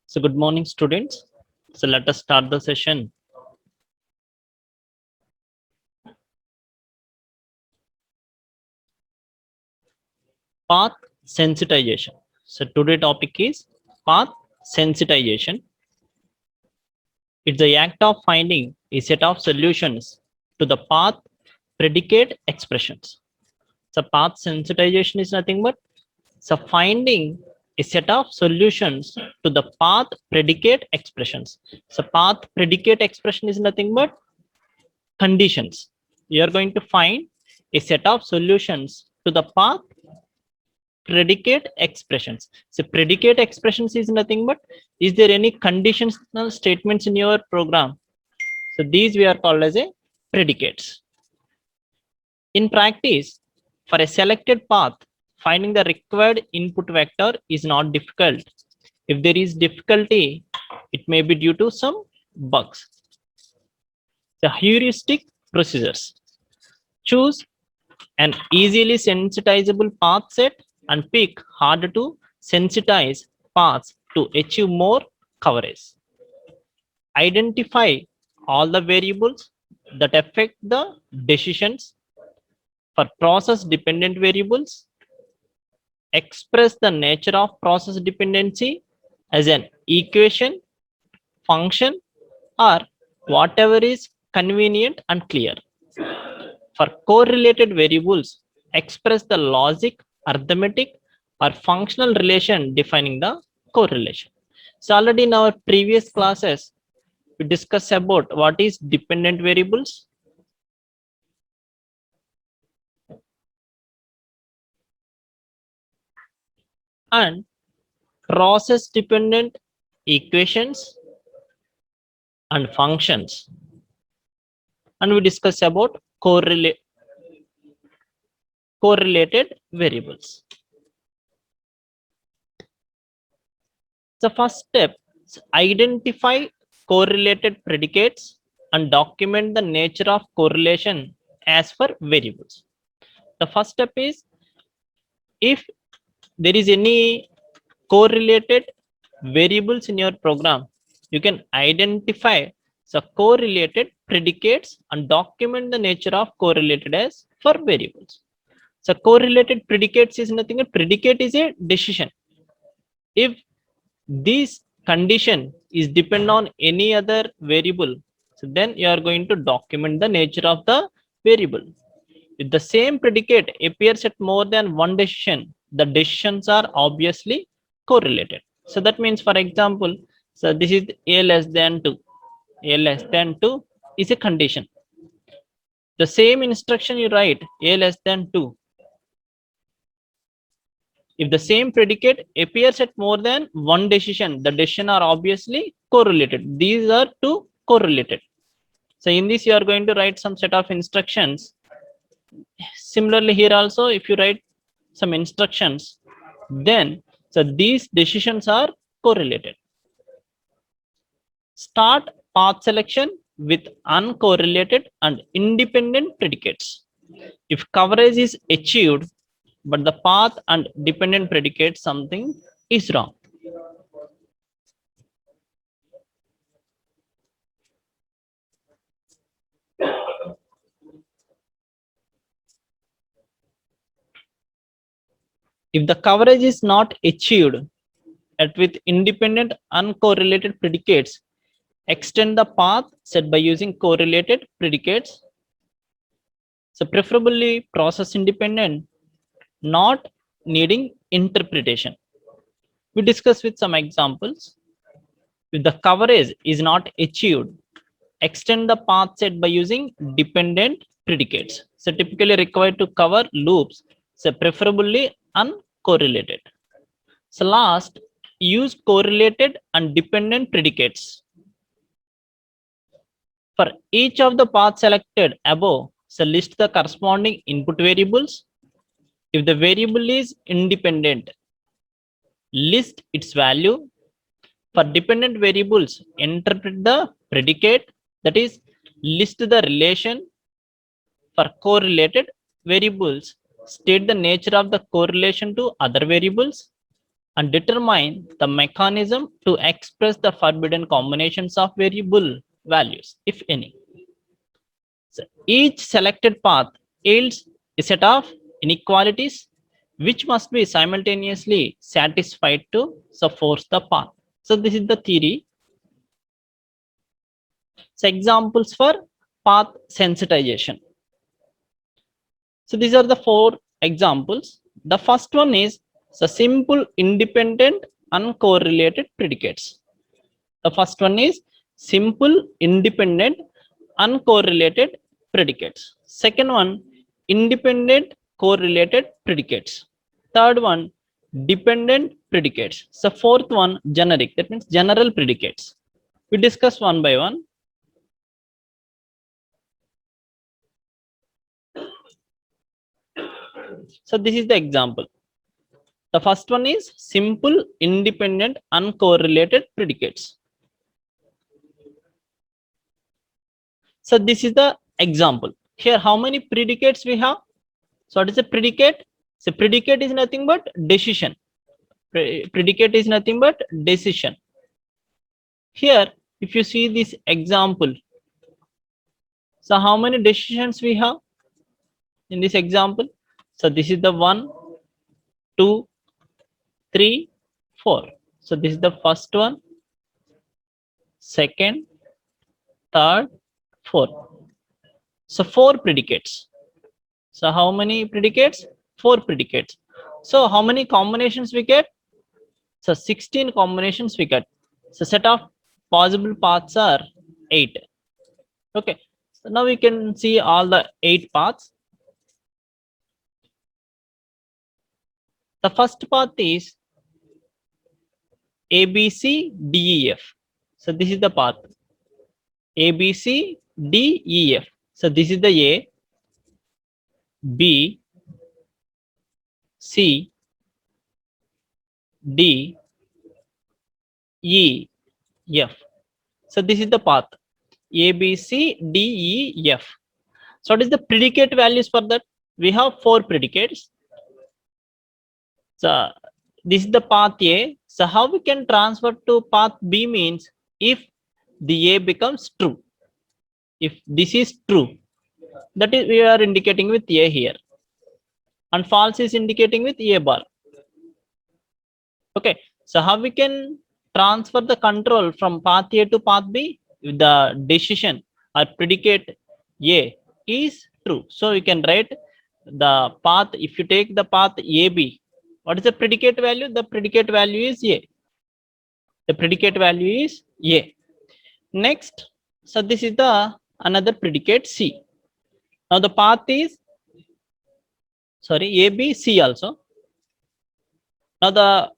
So good morning, students. So let us start the session. Path sensitization. So today topic is path sensitization. It's the act of finding a set of solutions to the path predicate expressions. So path sensitization is nothing but finding a set of solutions to the path predicate expressions. So path predicate expression is nothing but conditions. You are going to find a set of solutions to the path predicate expressions. So predicate expressions is nothing but is there any conditional statements in your program? So these we are called as a predicates. In practice, for a selected path, finding the required input vector is not difficult. If there is difficulty, it may be due to some bugs. The heuristic procedures. Choose an easily sensitizable path set and pick harder to sensitize paths to achieve more coverage. Identify all the variables that affect the decisions. For process dependent variables, express the nature of process dependency as an equation, function, or whatever is convenient and clear. For correlated variables, express the logic, arithmetic, or functional relation defining the correlation. So already in our previous classes, we discussed about what is dependent variables and process dependent equations and functions. And we discussed about correlated variables. The first step is identify correlated predicates and document the nature of correlation as per variables. The first step is if there is any correlated variables in your program, you can identify the correlated predicates and document the nature of correlated as for variables. So correlated predicates is nothing, a predicate is a decision. If this condition is depend on any other variable, so then you are going to document the nature of the variable. If the same predicate appears at more than one decision, the decisions are obviously correlated. So that means, for example, so this is a less than 2. A less than 2 is a condition. The same instruction you write a less than 2. If the same predicate appears at more than one decision, the decision are obviously correlated. These are two correlated. So in this, you are going to write some set of instructions. Similarly, here also, if you write some instructions, then so these decisions are correlated. Start path selection with uncorrelated and independent predicates. If coverage is achieved, but the path and dependent predicate, something is wrong. If the coverage is not achieved at with independent uncorrelated predicates, extend the path set by using correlated predicates. So preferably process independent, not needing interpretation. We discuss with some examples. If the coverage is not achieved, extend the path set by using dependent predicates. So typically required to cover loops, so preferably uncorrelated. So last, use correlated and dependent predicates. For each of the paths selected above, so list the corresponding input variables. If the variable is independent, list its value. For dependent variables, interpret the predicate, that is, list the relation. For correlated variables, state the nature of the correlation to other variables. and determine the mechanism to express the forbidden combinations of variable values, if any. So each selected path yields a set of inequalities which must be simultaneously satisfied to force the path. So this is the theory. So examples for path sensitization. So these are the 4 examples. The first one is the simple independent uncorrelated predicates. The first one is simple independent uncorrelated predicates. Second one, independent correlated predicates. Third one, dependent predicates. So fourth one, generic. That means general predicates. We discuss one by one. So this is the example. The first one is simple independent uncorrelated predicates. So this is the example. Here, how many predicates we have? So what is a predicate? So predicate is nothing but decision. Predicate is nothing but decision. Here, if you see this example, so how many decisions we have in this example? So this is the 1, 2, 3, 4. So this is the first one, second, third, fourth. So 4 predicates. So how many predicates? 4 predicates. So how many combinations we get? So 16 combinations we get. So set of possible paths are 8. Okay. So now we can see all the 8 paths. The first path is A, B, C, D, E, F. So this is the path. A, B, C, D, E, F. So this is the A, B, C, D, E, F. So this is the path. A, B, C, D, E, F. So what is the predicate values for that? We have 4 predicates. So this is the path A. So how we can transfer to path B means if the A becomes true. If this is true, that is we are indicating with A here. And false is indicating with A bar. Okay. So how we can transfer the control from path A to path B? If the decision or predicate A is true. So you can write the path. If you take the path AB, what is the predicate value? The predicate value is A. The predicate value is A. Next, so this is the another predicate C. Now the path is A, B, C also. Now the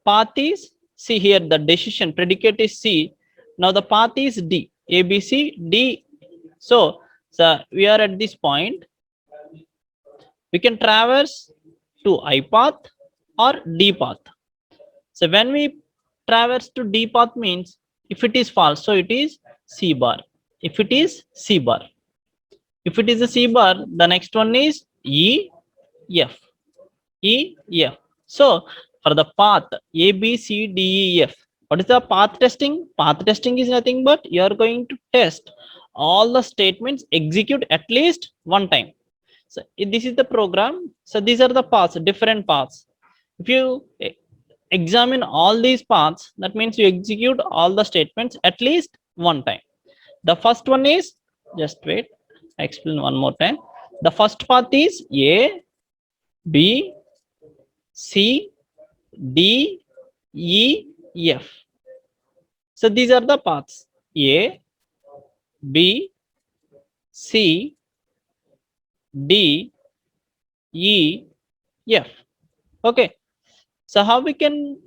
path is C here. The decision predicate is C. Now the path is D. A, B, C, D. So we are at this point. We can traverse to I path or D path. So when we traverse to D path means if it is false, so it is C bar. If it is C bar. If it is a C bar, the next one is E, F. E, F. So for the path A, B, C, D, E, F, what is the path testing? Path testing is nothing but you are going to test all the statements execute at least one time. So this is the program. So these are the paths, different paths. If you examine all these paths, that means you execute all the statements at least one time. The first one is, just wait, I explain one more time. The first path is A, B, C, D, E, F. So these are the paths A, B, C, D, E, F. Okay. So how we can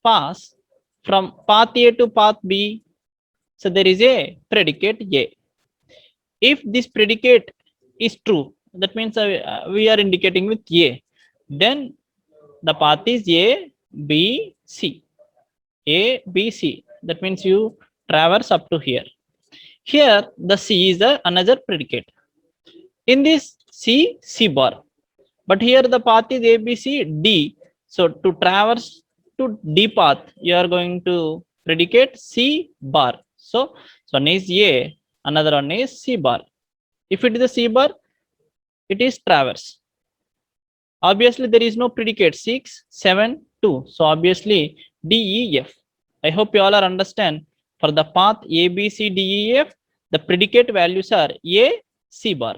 pass from path A to path B? So there is a predicate A. If this predicate is true, that means we are indicating with A. Then the path is A, B, C. A, B, C. That means you traverse up to here. Here the C is another predicate. In this C, C bar. But here the path is A, B, C, D. So to traverse to D path, you are going to predicate C bar. So one is A, another one is C bar. If it is a C bar, it is traverse. Obviously, there is no predicate 6, 7, 2. So obviously D, E, F. I hope you all are understand. For the path A, B, C, D, E, F, the predicate values are A, C bar.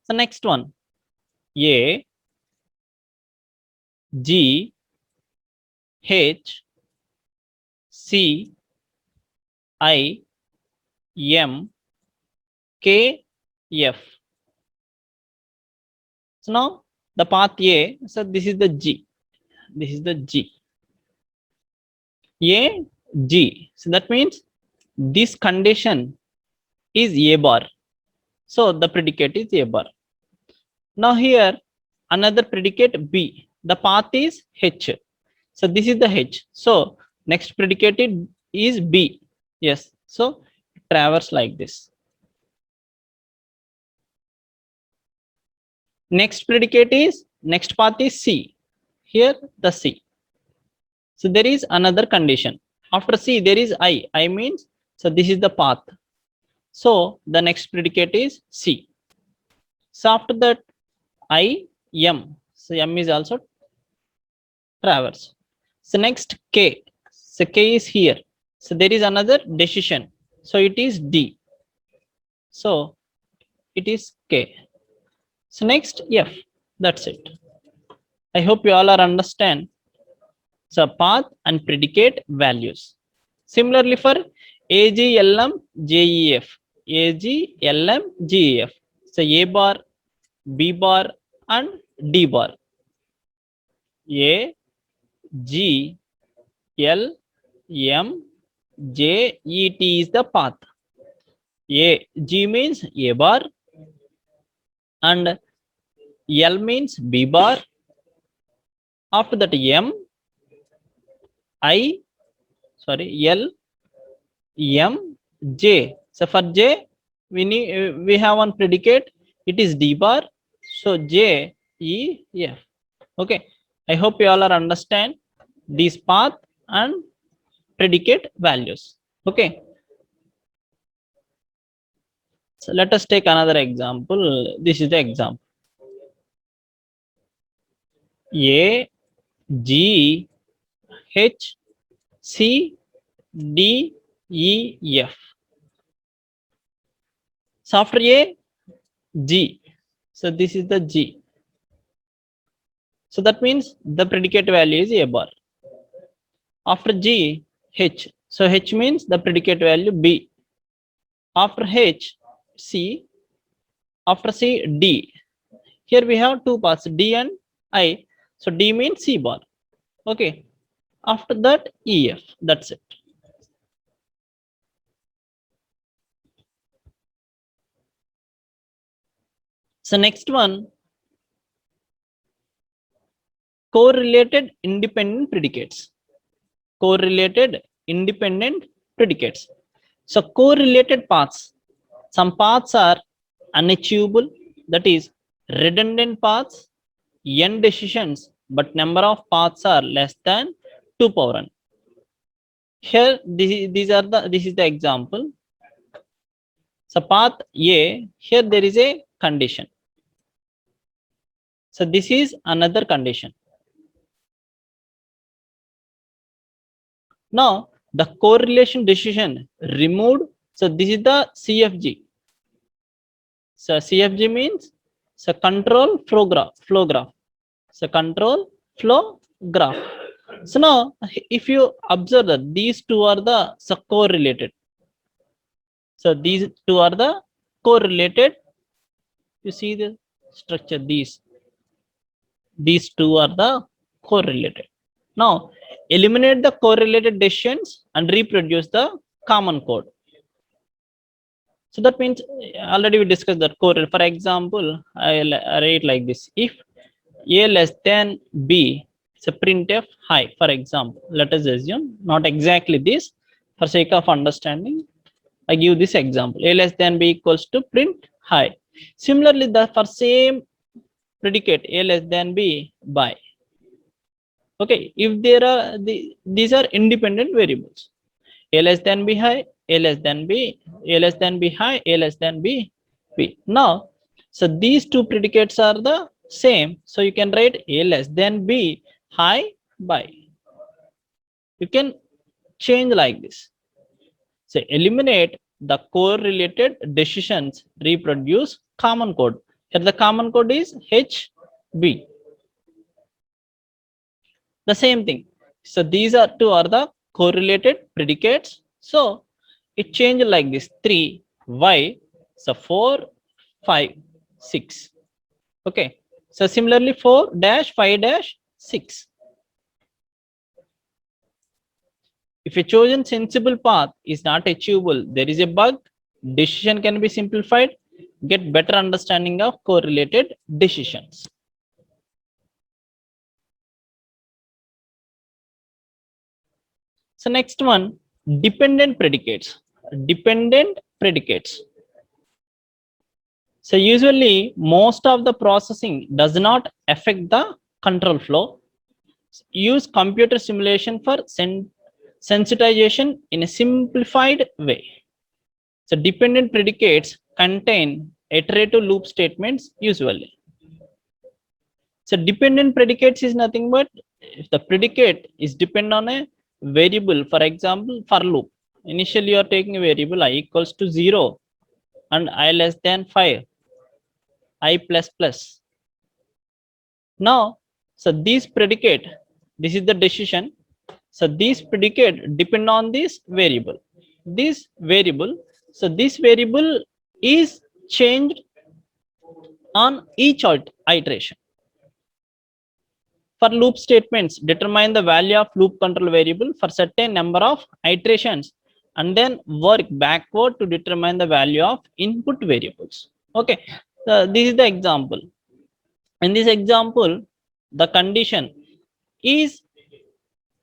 The next one, A, G, H, C, I, M, K, F. So now the path A, so this is the G. This is the G. A, G. So that means this condition is A bar. So the predicate is A bar. Now here another predicate B. The path is H. So this is the H. So next predicate is B. Yes. So traverse like this. Next predicate is, next path is C. Here the C. So there is another condition. After C there is I. I means, so this is the path. So the next predicate is C. So after that I, M. So M is also traverse. So next K. So K is here. So there is another decision. So it is D. So it is K. So next F. That's it. I hope you all are understand. So path and predicate values. Similarly for AG, LM, JEF. AG, LM, GEF. So A bar, B bar and D bar. A, G, L, M, J, E, T is the path. A, G means A bar and L means B bar. After that M, I, sorry, L, M, J. So for J, we have one predicate. It is D bar. So J, E, F. Okay. I hope you all are understand these path and predicate values. Okay. So let us take another example. This is the example. A, G, H, C, D, E, F. So after A, G. So this is the G. So that means the predicate value is A bar. After G, H. So H means the predicate value B. After H, C. After C, D. Here we have two paths, D and I. So D means C bar. Okay. After that, EF. That's it. So next one, correlated independent predicates. Correlated independent predicates. So correlated paths. Some paths are unachievable, that is redundant paths, n decisions, but number of paths are less than 2 power n. Here this is the example. So path A, here there is a condition. So this is another condition. Now the correlation decision removed. So this is the CFG. So CFG means so control flow graph. So control flow graph. So now if you observe that these two are the correlated. So these two are the correlated. You see the structure, these two are the correlated. Now eliminate the correlated decisions and reproduce the common code. So that means already we discussed that correlate. For example, I'll write like this: if A less than B, so printf high. For example, let us assume not exactly this. For sake of understanding, I give this example: A less than B equals to print high. Similarly, the for same predicate a less than b by. Okay, if there are these are independent variables. A less than b high, a less than b, a less than b high, a less than b, b. Now, so these two predicates are the same. So you can write a less than b high by. You can change like this. So eliminate the correlated decisions, reproduce common code. Here the common code is HB. The same thing. So these are two are the correlated predicates. So it changed like this 3 y, so 4 5 6. Okay, so similarly 4 dash 5 dash 6. If a chosen sensible path is not achievable, there is a bug, decision can be simplified, get better understanding of correlated decisions. So next one, dependent predicates. Dependent predicates. So usually most of the processing does not affect the control flow. Use computer simulation for sensitization in a simplified way. So dependent predicates contain iterative loop statements usually. So dependent predicates is nothing but if the predicate is depend on a variable, for example, for loop. Initially you are taking a variable I equals to 0 and I less than 5, I plus plus. Now, so these predicate, this is the decision. So these predicate depend on this variable. This variable, so this variable is changed on each iteration. For loop statements, determine the value of loop control variable for certain number of iterations and then work backward to determine the value of input variables. Okay, so this is the example. In this example, the condition is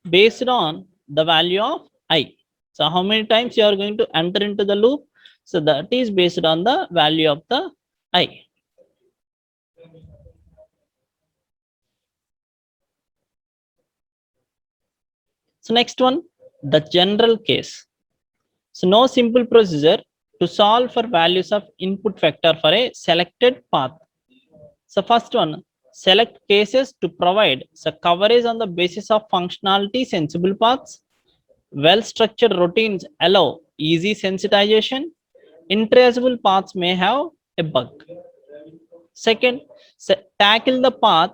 based on the value of I. So how many times you are going to enter into the loop? So that is based on the value of the I. So next one, the general case. So no simple procedure to solve for values of input vector for a selected path. So first one, select cases to provide so coverage on the basis of functionality sensible paths. Well-structured routines allow easy sensitization. Intraceable paths may have a bug. Second, tackle the path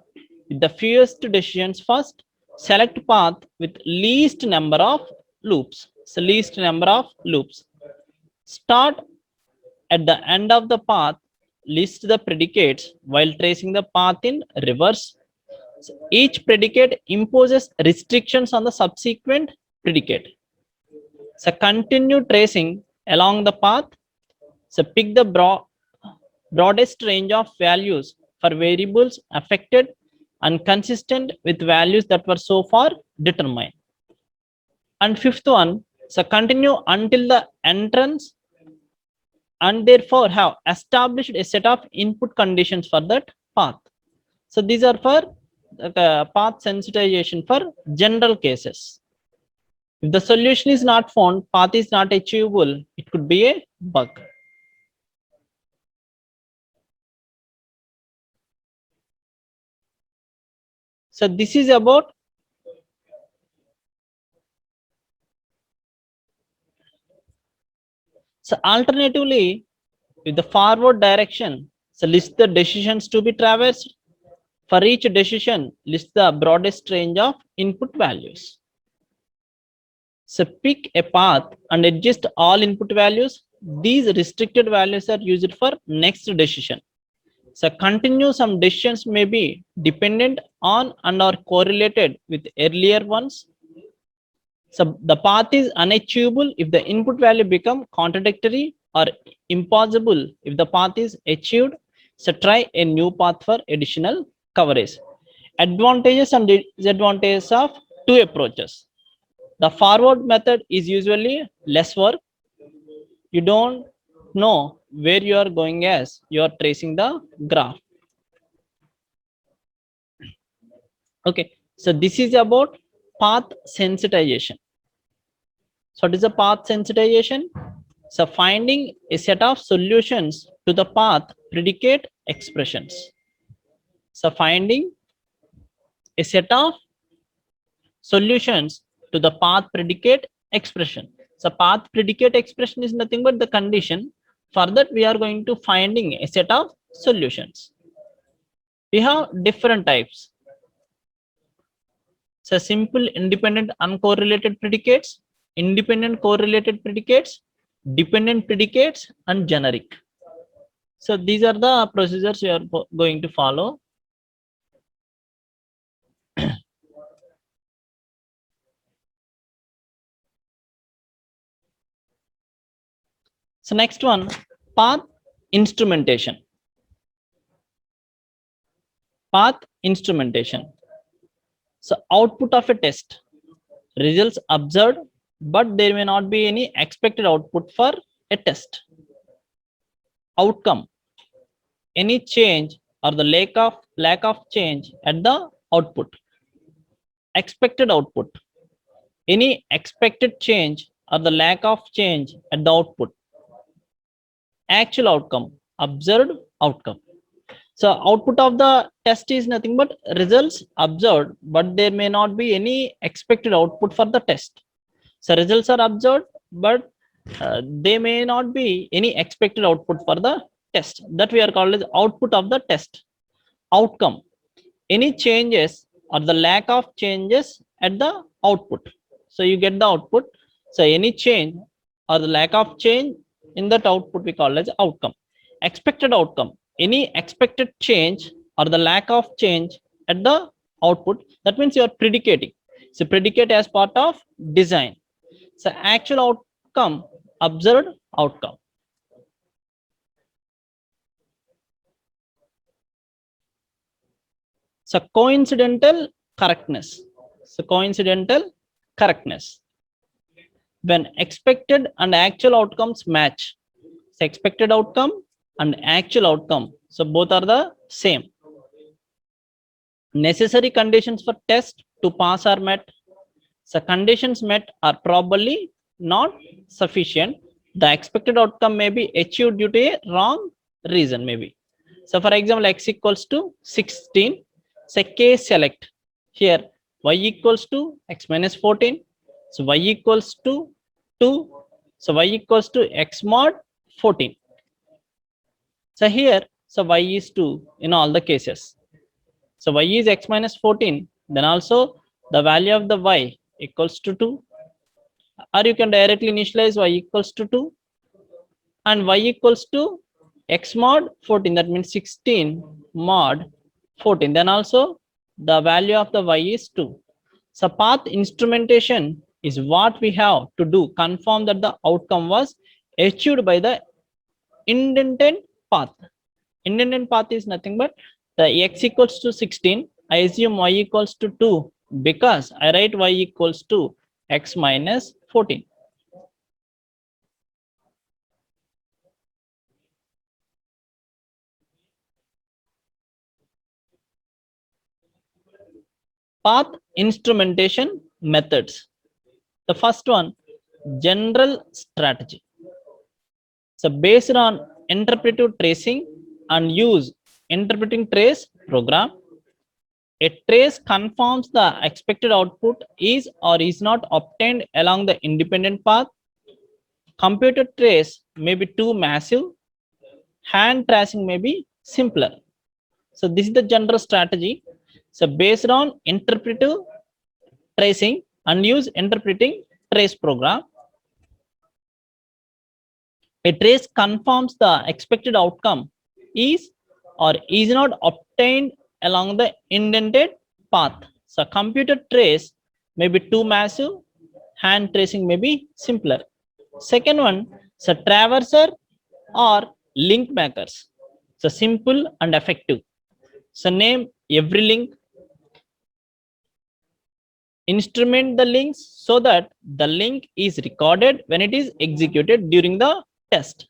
with the fewest decisions first. Select path with least number of loops. So least number of loops. Start at the end of the path. List the predicates while tracing the path in reverse. So each predicate imposes restrictions on the subsequent predicate. So continue tracing along the path. So pick the broadest range of values for variables affected and consistent with values that were so far determined. And fifth one, so continue until the entrance and therefore have established a set of input conditions for that path. So these are for path sensitization for general cases. If the solution is not found, path is not achievable, it could be a bug. So this is about so alternatively with the forward direction, so list the decisions to be traversed. For each decision, list the broadest range of input values. So pick a path and adjust all input values. These restricted values are used for next decision. So continue some decisions may be dependent on and are correlated with earlier ones. So the path is unachievable if the input value become contradictory or impossible if the path is achieved. So try a new path for additional coverage. Advantages and disadvantages of two approaches. The forward method is usually less work. You don't know where you are going as you are tracing the graph. Okay, so this is about path sensitization. So what is the path sensitization? So finding a set of solutions to the path predicate expressions. So finding a set of solutions to the path predicate expression. So path predicate expression is nothing but the condition. For that we are going to finding a set of solutions. We have different types. So simple independent uncorrelated predicates, independent correlated predicates, dependent predicates, and generic. So these are the procedures we are going to follow. So next one, path instrumentation. Path instrumentation. So output of a test, results observed, but there may not be any expected output for a test. Outcome, any change or the lack of change at the output. Expected output, any expected change or the lack of change at the output. Actual outcome, observed outcome. So output of the test is nothing but results observed, but there may not be any expected output for the test. So results are observed, but they may not be any expected output for the test. That we are called as output of the test. Outcome, any changes or the lack of changes at the output. So you get the output. So any change or the lack of change in that output we call as outcome. Expected outcome, any expected change or the lack of change at the output. That means you are predicating. So predicate as part of design. So actual outcome, observed outcome. So coincidental correctness. So coincidental correctness. When expected and actual outcomes match. So expected outcome and actual outcome. So both are the same. Necessary conditions for test to pass are met. So conditions met are probably not sufficient. The expected outcome may be achieved due to a wrong reason maybe. So for example, x equals to 16. So case select here y equals to x minus 14. So y equals to 2. So y equals to x mod 14. So here, so y is 2 in all the cases. So y is x minus 14. Then also the value of the y equals to 2. Or you can directly initialize y equals to 2. And y equals to x mod 14. That means 16 mod 14. Then also the value of the y is 2. So path instrumentation is what we have to do, confirm that the outcome was achieved by the intended path. Intended path is nothing but the x equals to 16. I assume y equals to 2 because I write y equals to x minus 14. Path instrumentation methods. The first one, general strategy. So based on interpretive tracing and use interpreting trace program, a trace confirms the expected output is or is not obtained along the independent path. Computer trace may be too massive. Hand tracing may be simpler. So this is the general strategy. So based on interpretive tracing and use interpreting trace program, a trace confirms the expected outcome is or is not obtained along the intended path. So computer trace may be too massive, hand tracing may be simpler. Second one, so traverser or link makers. So simple and effective. So name every link, instrument the links so that the link is recorded when it is executed during the test.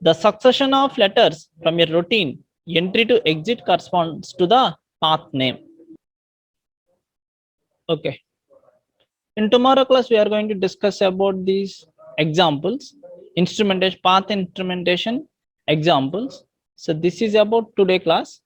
The succession of letters from a routine entry to exit corresponds to the path name. Okay. In tomorrow class, we are going to discuss about these examples, instrumentation, path instrumentation examples. So this is about today class.